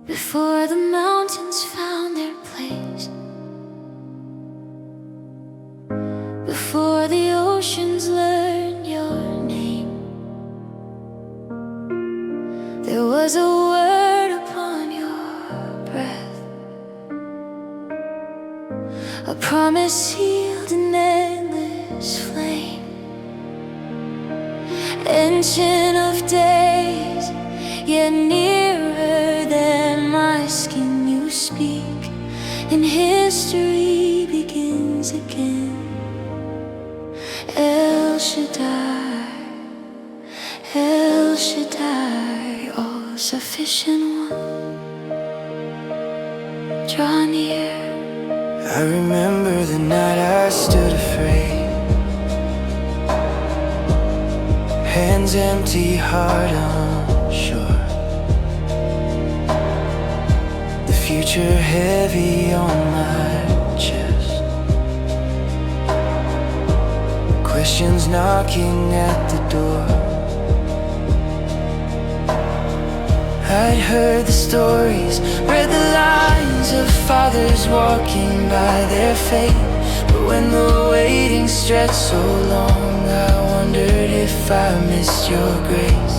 before the mountains found their place, before the oceans learned your name. There was a word upon your breath, a promise sealed in endless flame. Ancient of days, yet nearer than my skin, you speak, and history begins again. El Shaddai, El Shaddai, all-sufficient one, draw near. I remember the night I stood afraid, hands empty, heart unsure, the future heavy on my chest, questions knocking at the door. I'd heard the stories, read the lines of fathers walking by their faith, but when the waiting stretched so long, I wondered if I missed your grace.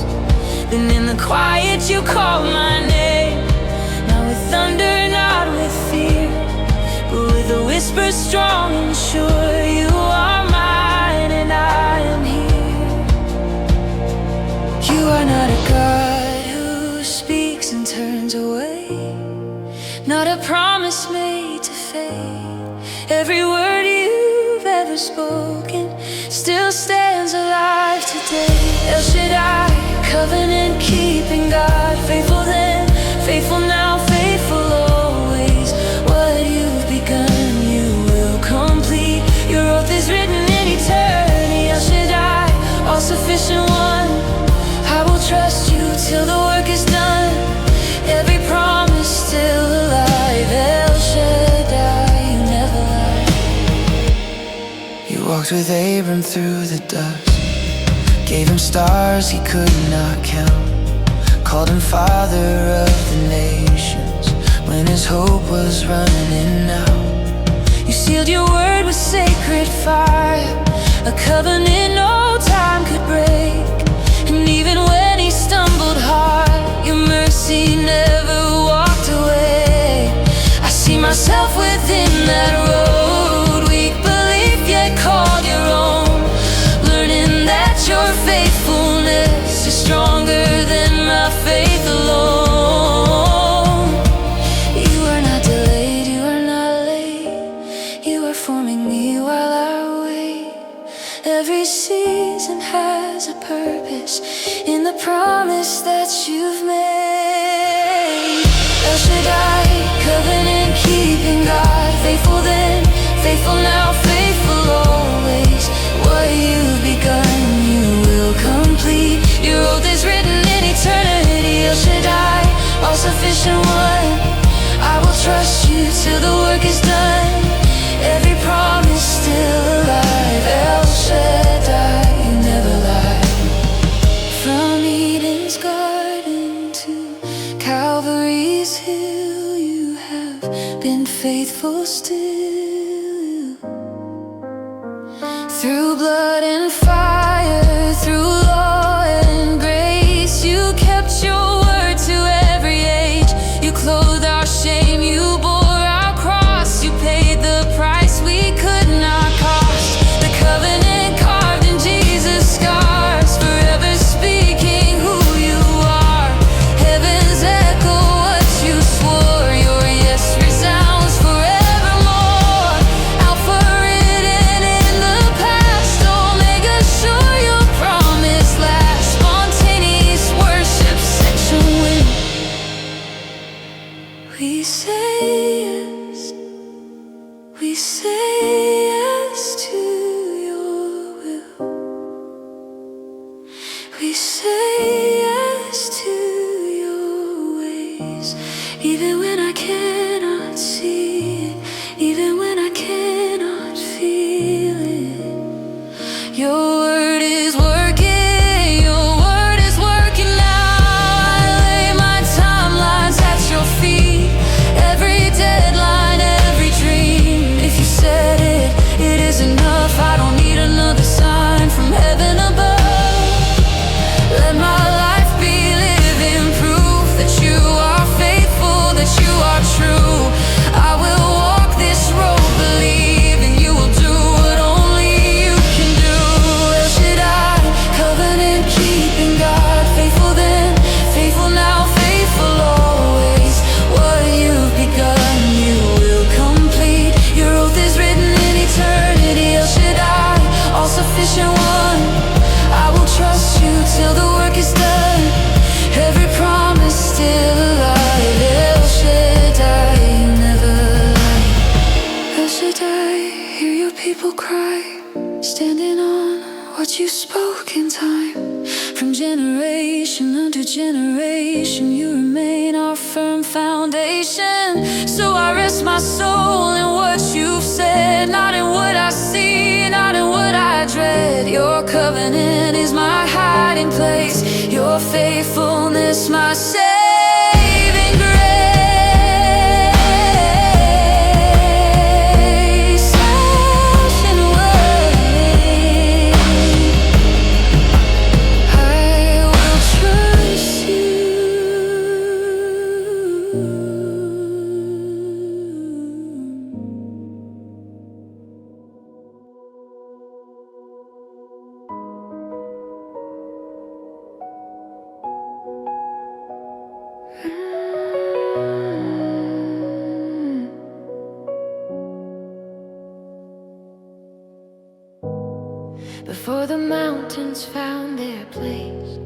Then in the quiet you called my name, not with thunder, not with fear, but with a whisper strong and sure. You are mine and I am here. You are not a God who speaks and turns away, not a promise made to fade. Every word you've ever spoken still stands alive today. El Shaddai, covenant keeping God, faithful then, faithful now, faithful always. What you've begun you will complete, your oath is written in eternity. El Shaddai, all-sufficient one, I will trust you till the work is done, every promise still alive. El Shaddai, you never lie. You walked with Abram through the dust, gave him stars he could not count, called him father of the nations when his hope was running out. You sealed your word with sacred fire, a covenant no time could break. And even when he stumbled hard, your mercy never walked away. I see myself within that road, weak belief yet called your own, learning that your faithfulness is stronger than my faith alone. You are not delayed, you are not late, you are forming me while I wait. Every season has a purpose in the promise that you've made. El Shaddai, covenant keeping God, faithful then, faithful now, faithful always. What you've begun you will complete, your oath is written in eternity. El Shaddai, all-sufficient one, I will trust you till the work is done, every promise still alive. El Shaddai, you never lie. From Eden's garden to Calvary's hill, you have been faithful still. Through blood and fire, through law and grace, you kept your word to every age. You clothed our shame, you bore our cross, you paid the price we could not cost. The covenant carved in Jesus' scars, forever speaking who you are. Heaven's echo what you swore, your yes resounds forevermore. Alpha written in the past, Omega sure your promise lasts. Spontaneous worship, section win. We say yes, we say yes to your will. We say yes to your ways, even when I cannot see it, even when I cannot feel it. Your word is working, your word is working now. I lay my timelines at your feet. generation, you remain our firm foundation. So I rest my soul in what you've said, not in what I see, not in what I dread. Your covenant is my hiding place, your faithfulness my saving grace. Ocean away, I will trust you. Before the mountains found their place,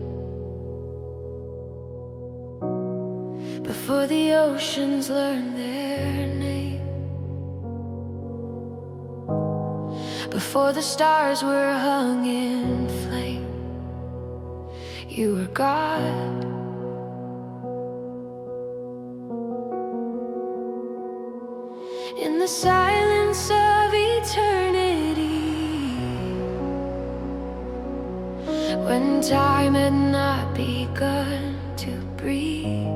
before the oceans learned their name, before the stars were hung in flame, you were God. In the silence of eternity, when time had not begun to breathe,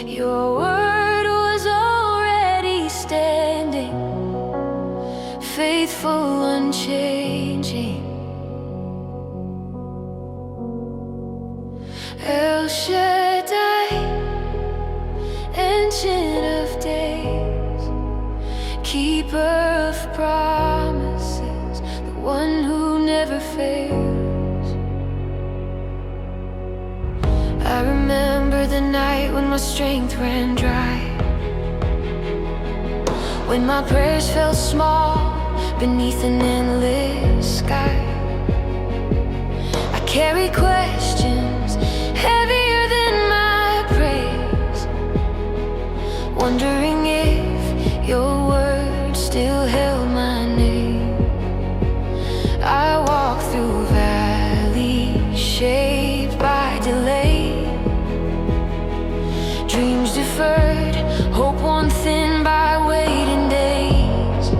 your word was already standing, faithful, unchanging. El Shaddai, ancient of days, keeper of promises, the one who never fails. I remember the night when my strength ran dry, when my prayers felt small beneath an endless sky. I carry questions heavier than my praise, wondering if your word still held my name. I walk through valleys shaped by delay, dreams deferred, hope worn thin by waiting days.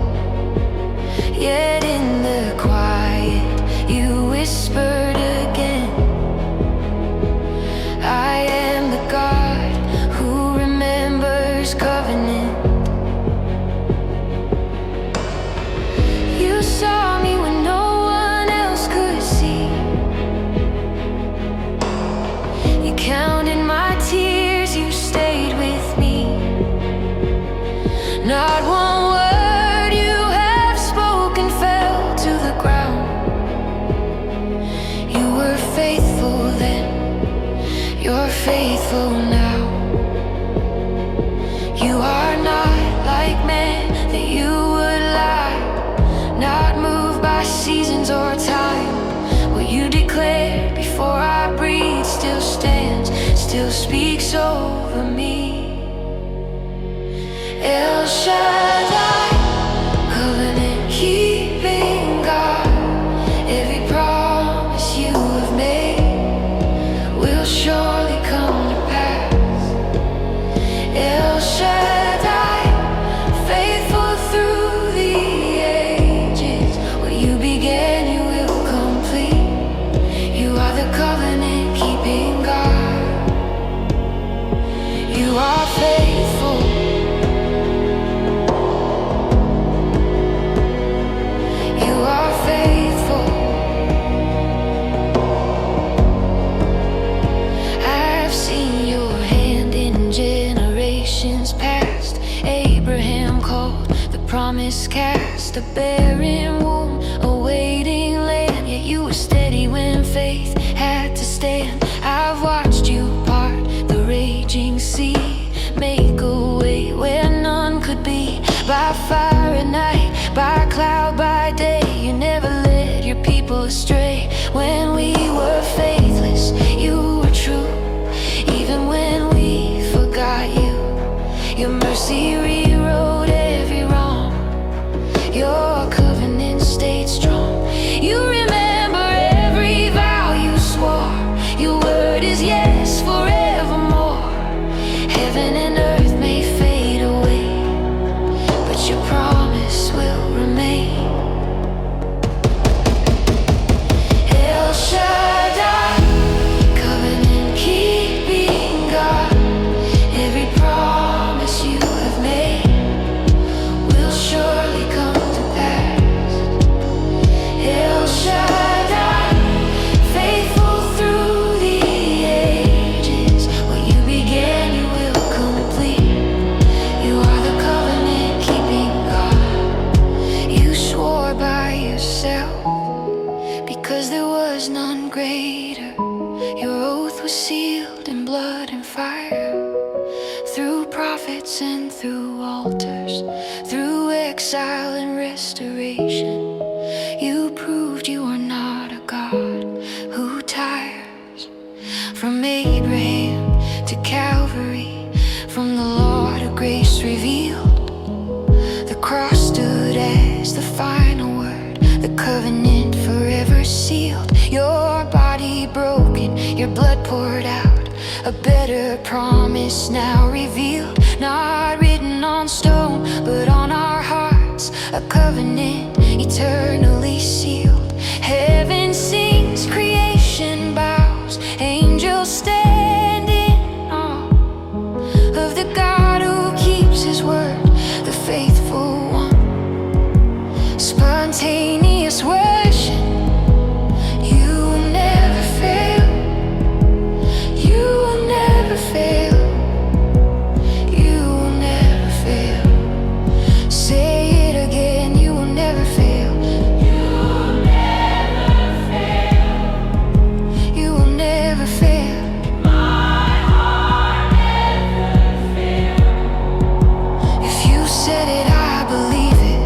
Yet in the quiet you whispered again, I am the God who remembers covenant. You saw me when no one else could see. You counted my tears, you stayed with me. Not one word you have spoken fell to the ground. You were faithful then, you're faithful now. You are not like man that you would lie, not moved by seasons or time. What you declared before I breathe still stands, still speaks over me. El Shaddai, covenant keeping God, every promise you have made will surely come to pass. El Shaddai, faithful through the ages, what you began you will complete. You are the covenant keeping God. You are faithful. You are faithful. I've seen your hand in generations past. Abraham called, the promise cast, a barren womb, a waiting land. Yet you were steady when faith had to stand. I've watched you part the raging sea, make a way where none could be. By fire at night, by cloud by day, you never led your people astray. When we were faithless, you were true. Even when we forgot you, your mercy rewrote every wrong. Your covenant stayed strong. You remember every vow you swore, sealed in blood and fire, through prophets and through altars, through exile and restoration. You proved you are not a God who tires. From Abraham to Calvary, from the law to grace revealed, the cross stood as the final word, the covenant forever sealed. Your body broken, your blood poured out, a better promise now revealed. Not written on stone, but on our hearts, a covenant eternally sealed. Heaven sings, creation bows, angels stand in awe of the God who keeps his word, the faithful one. Spontaneous worship, you will never fail, you will never fail, you will never fail. Say it again, you will never fail, you will never fail, you will never fail. My heart never fails. If you said it, I believe it.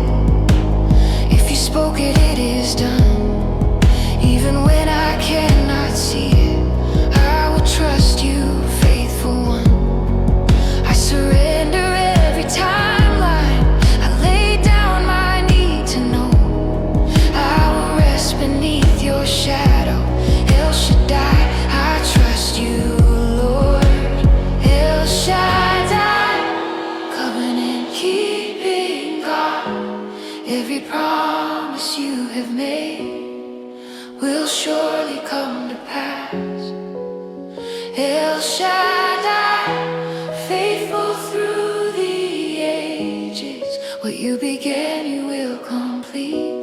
If you spoke it, it is done. Even when I cannot see it, I will trust you, faithful one. I surrender every timeline, I lay down my need to know. I will rest beneath your shadow, El Shaddai. I trust you, Lord, El Shaddai. Covenant keeping God, every promise you have made will surely come to pass. El Shaddai, faithful through the ages. What you began, you will complete.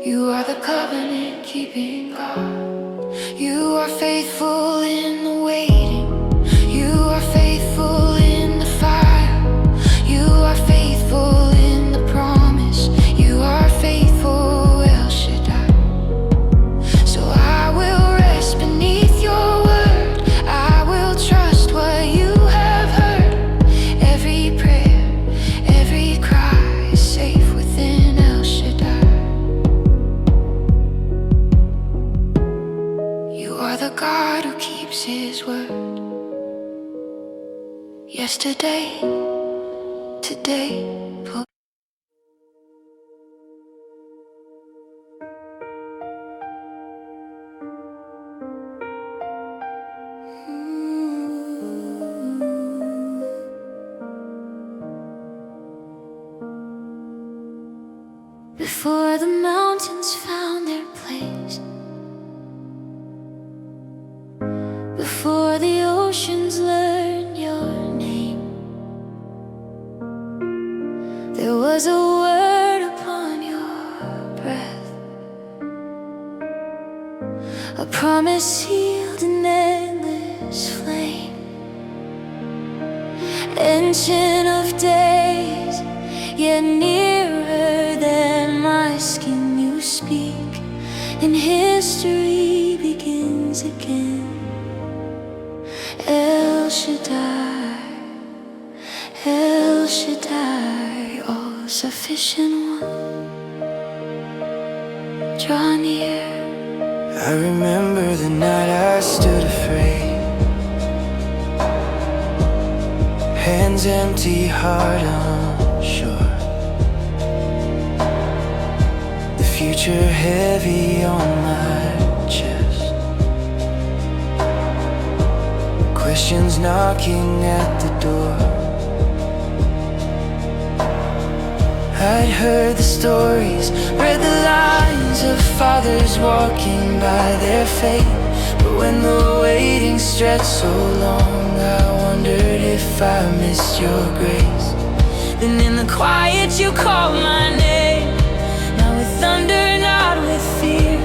You are the covenant keeping God. You are faithful in the waiting. You are faithful in the fire. You are faithful in the promise. You are faithful, El Shaddai. So I will rest beneath your word. I will trust what you have heard. Every prayer, every cry is safe within El Shaddai. You are the God who keeps his word. Yesterday, today, before the mountains found their place, before the oceans learned your name, there was a word upon your breath, a promise sealed in endless flame. Ancient of days, yet nearer than my skin, you speak, and history begins again. El Shaddai, El Shaddai, all-sufficient one, draw near. I remember the night I stood afraid, hands empty, heart unsure, the future heavy on my chest, questions knocking at the door. I'd heard the stories, read the lines of fathers walking by their faith, but when the waiting stretched so long, I wondered if I missed your grace. Then in the quiet you called my name, not with thunder, not with fear,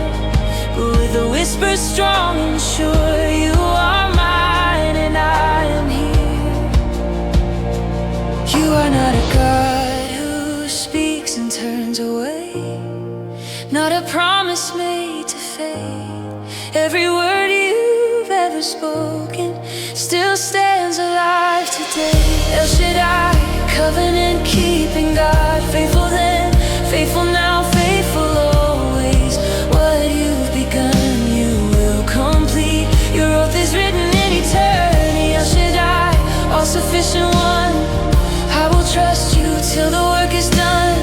but with a whisper strong and sure. You are mine and I am here. You are not a God who speaks and turns away, not a promise made to fade. Every word you've ever spoken still stands alive today. El Shaddai, covenant-keeping God, faithful then, faithful now, faithful always. What you've begun, you will complete. Your oath is written in eternity. El Shaddai, all-sufficient one, I will trust you till the work is done.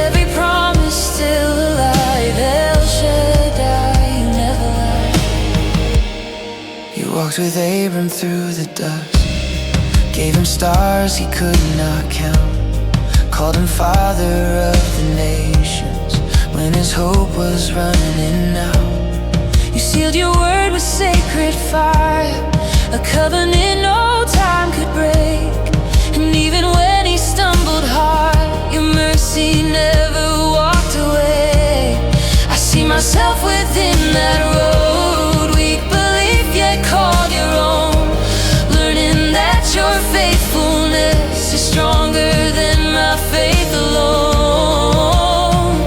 Every promise still alive. El Shaddai, you never lie. You walked with Abram through the dust, gave him stars he could not count, called him father of the nations when his hope was running out. You sealed your word with sacred fire, a covenant no time could break. And even when he stumbled hard, your mercy never walked away. I see myself within that road, weak belief yet called your own, learning that your faithfulness is stronger than my faith alone.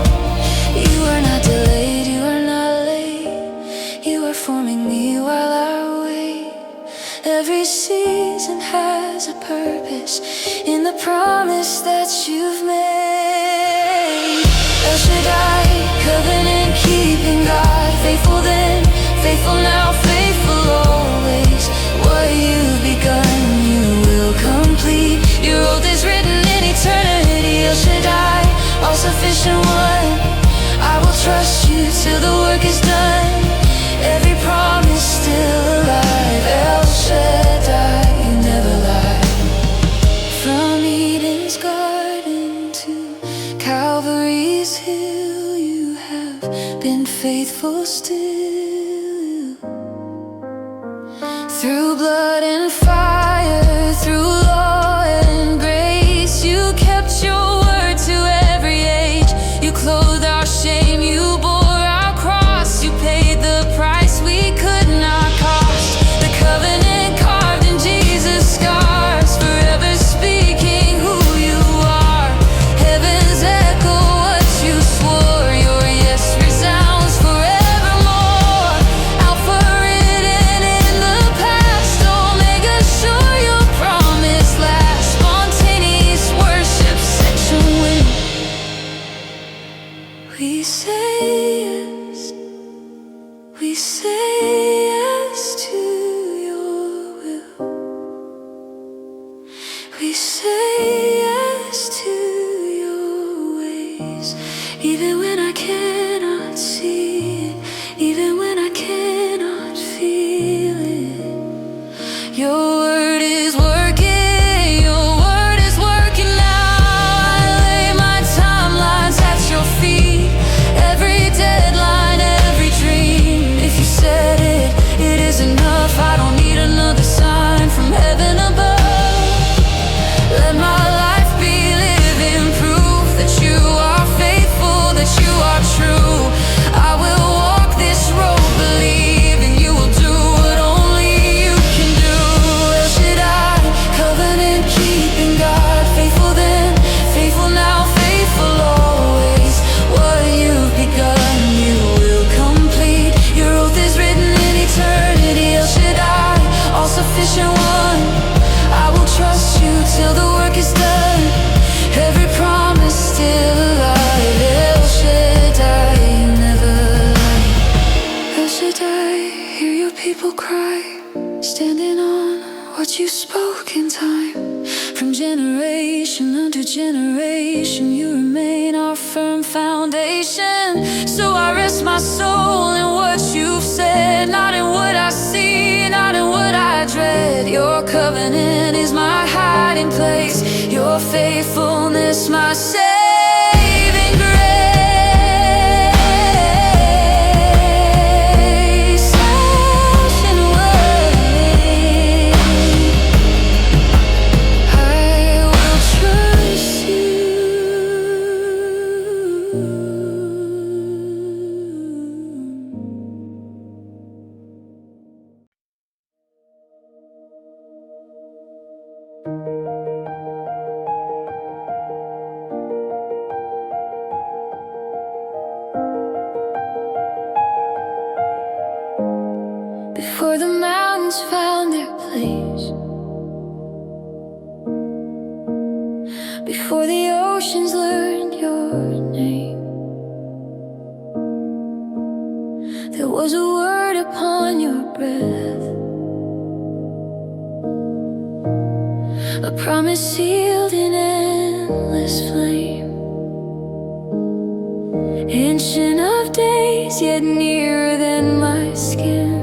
You are not delayed, you are not late, you are forming me while I wait. Every season has a purpose in the promise that you've made. El Shaddai, covenant-keeping God, faithful then, faithful now, faithful always. What you've begun, you will complete. Your oath is written in eternity. El Shaddai, all-sufficient one, I will trust you till the work is done. Every promise still alive. El Shaddai, you never lie. From Eden's garden to Calvary's hill, you have been faithful still. Through blood and fire, through law and grace, you kept your word to every age. You clothed our shame, you bore our cross, you paid the price we could not cost. The covenant carved in Jesus' scars, forever speaking who you are. Heaven's echo what you swore, your yes resounds forevermore. Alpha written in the past, Omega sure your promise lasts. Spontaneous worship, section win. We say yes, we say yes to your will. We say yes to your ways, even when I cannot see it, even when I cannot feel it. Your word is working, your word is working now. I lay my timelines at your feet, every deadline, every dream. If you said it, it is enough. I don't need another sign from heaven above. Let my life be living proof that you are faithful, that you are true. I will walk this road believing you will do what only you can do. El Shaddai, covenant-keeping God, faithful then, faithful now, faithful always. What you've begun, you will complete. Your oath is written in eternity. El Shaddai, all-sufficient one, I will trust you till the work is done. Every promise still alive. El Shaddai, you never lie. El Shaddai, hear your people cry, standing on what you spoke in time. From generation unto generation, you remain our firm foundation. So I rest my soul in what you've said, not in what I see, not in what I dread. Your covenant is my hiding place, your faithfulness my saving grace. Ocean away, I will trust you. Before the mountains found their place, before the oceans learned your name. There was a word upon your breath, a promise sealed in endless flame. Ancient of days, yet nearer than my skin.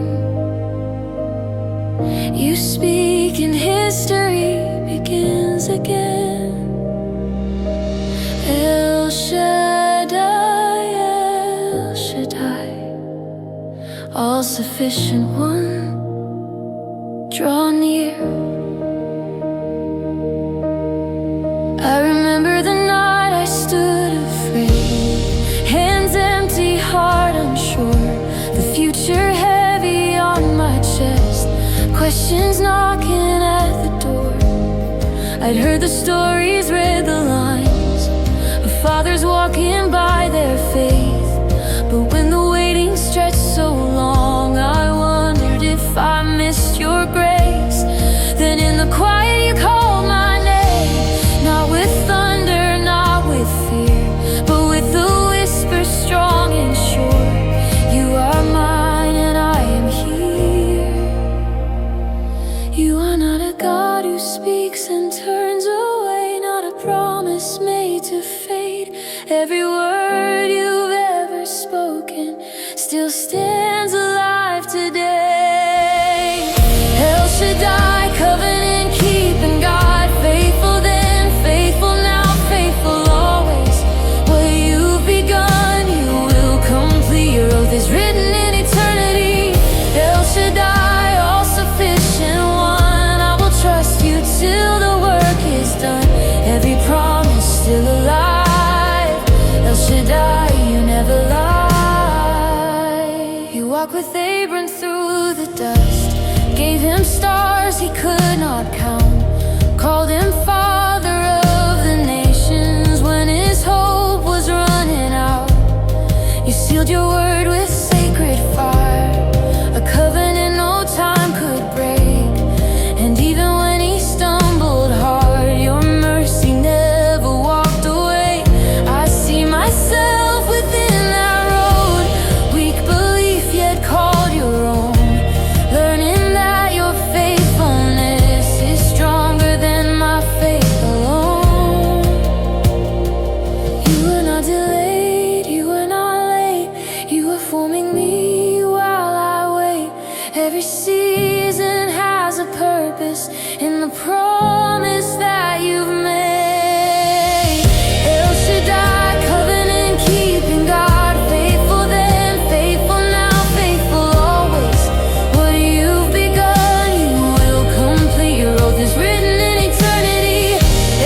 You speak and history begins again. El Shaddai, El Shaddai, all-sufficient one, draw near. I remember the night I stood afraid, hands empty, heart unsure, the future heavy on my chest, questions knocking at the door. I'd heard the stories, read the lines of fathers walking by their faith, but when the waiting stretched so long, I wondered if I missed your grace. Then in the quiet you called my name, not with thunder, not with fear, but with the whisper strong and sure. You are mine and I am here. You are not a God who speaks and turns away, not a promise made to fade. Every word you've ever spoken still stands alive today. El Shaddai, covenant keeping God, faithful then, faithful now, faithful always. What you've begun, you will complete. Your oath is written in eternity. El Shaddai, all-sufficient one, I will trust you till the work is done. Every promise still alive. El Shaddai, you never lie. You walk with Abram through the dust, gave him stars he could not count, called him father of the nations when his hope was running out. You sealed your word with sacred fire, a covenant no time could break. And even when he stumbled hard, your mercy never walked away. I see myself within that road, weak belief yet called your own, learning that your faithfulness is stronger than my faith alone. You are not delayed, you are not late, you are forming me while I wait. Every season has a purpose in the promise that you've made. El Shaddai, covenant keeping God, faithful then, faithful now, faithful always. What you've begun, you will complete. Your oath is written in eternity.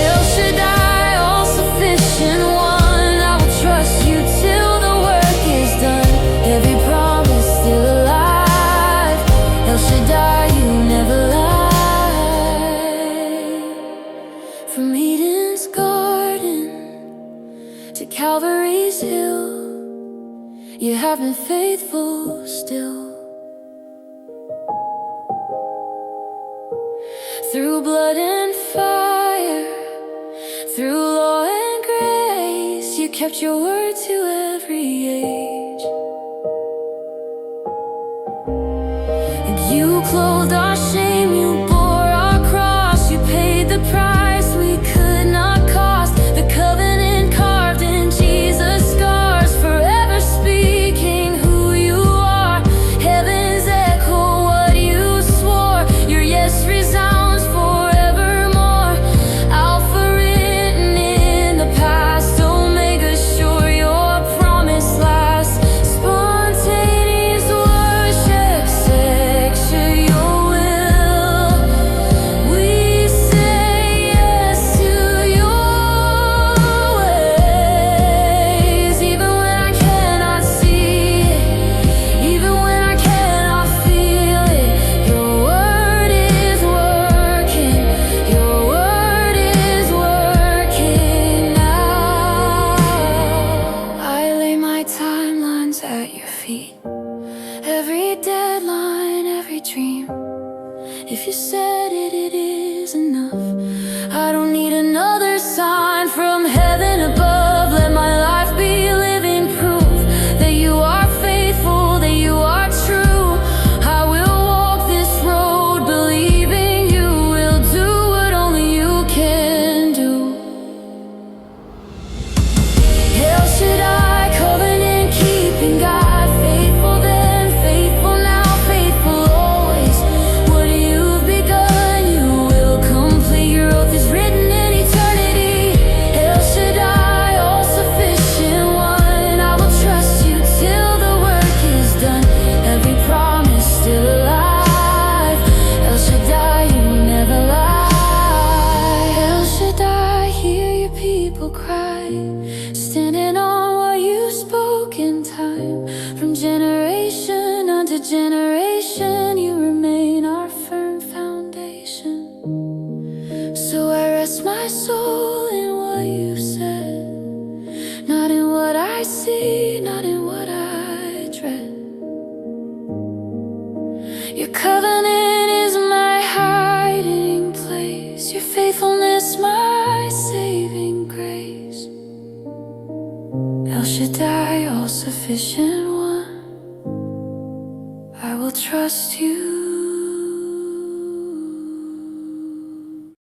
El Shaddai, all-sufficient one, I will trust you till the work is done. Every promise still alive. El Shaddai, you never lie. From Eden's garden to Calvary's hill, you have been faithful still. Through blood and fire, through law and grace, you kept your word to every age. And you clothed our shame, you bore our cross, you paid the price we could not cost. The covenant carved in Jesus' scars, forever speaking who you are. Heaven's echo what you swore, your yes resounds forevermore. Alpha written in the past, Omega sure your promise lasts. Spontaneous worship, secure your will. We say yes to your ways, even when I cannot see it, even when I cannot feel it. Your word is working, your word is working now. I lay my timelines at your feet, every deadline, every dream. If you said it, it is enough. I don't need another sign from So I rest my soul in what you've said, not in what I see, not in what I dread. Your covenant is my hiding place, your faithfulness my saving grace. El Shaddai, all-sufficient one, I will trust you.